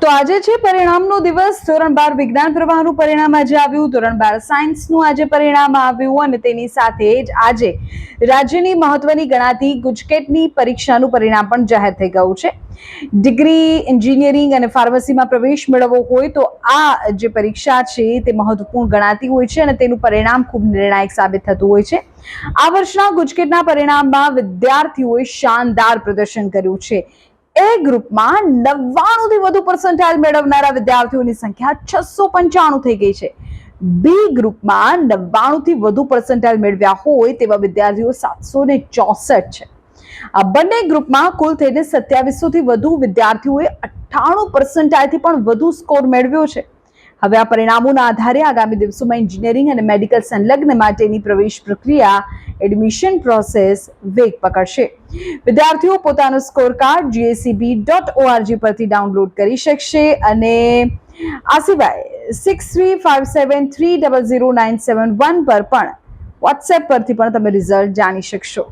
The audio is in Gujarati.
તો આજે છે પરિણામનો દિવસ. ધોરણ 12 વિજ્ઞાન પ્રવાહનું પરિણામ આજે આવ્યું. ધોરણ 12 સાયન્સનું આજે પરિણામ આવ્યું અને તેની સાથે જ આજે રાજ્યની મહત્વની ગણાતી ગુજકેટની પરીક્ષાનું પરિણામ પણ જાહેર થઈ ગયું છે. ડિગ્રી, એન્જિનિયરિંગ અને ફાર્મસીમાં પ્રવેશ મેળવવો હોય તો આ જે પરીક્ષા છે તે મહત્વપૂર્ણ ગણાતી હોય છે અને તેનું પરિણામ ખૂબ નિર્ણાયક સાબિત થતું હોય છે. આ વર્ષના ગુજકેટના પરિણામમાં વિદ્યાર્થીઓએ શાનદાર પ્રદર્શન કર્યું છે. એ ગ્રુપમાં 99 થી વધુ પર્સન્ટાઇલ મેળવનારા વિદ્યાર્થીઓની સંખ્યા 695 થઈ ગઈ છે. બી ગ્રુપમાં 99 થી વધુ પર્સન્ટાઇલ મેળવ્યા હોય તેવા વિદ્યાર્થીઓ 764 છે. આ બંને ગ્રુપમાં કુલ થઈને 2700 થી વધુ વિદ્યાર્થીઓએ 98 પર્સન્ટાઇલથી પણ વધુ સ્કોર મેળવ્યો છે. હવે આ પરિણામોના આધારે આગામી દિવસોમાં એન્જિનિયરિંગ અને મેડિકલ સંલગ્ન માટેની પ્રવેશ પ્રક્રિયા એડમિશન પ્રોસેસ વેગ પકડશે. વિદ્યાર્થીઓ પોતાનો સ્કોર કાર્ડ GACB.org પરથી ડાઉનલોડ કરી શકશે અને આ સિવાય 6357300971 પર પણ વોટ્સએપ પરથી પણ તમે રિઝલ્ટ જાણી શકશો.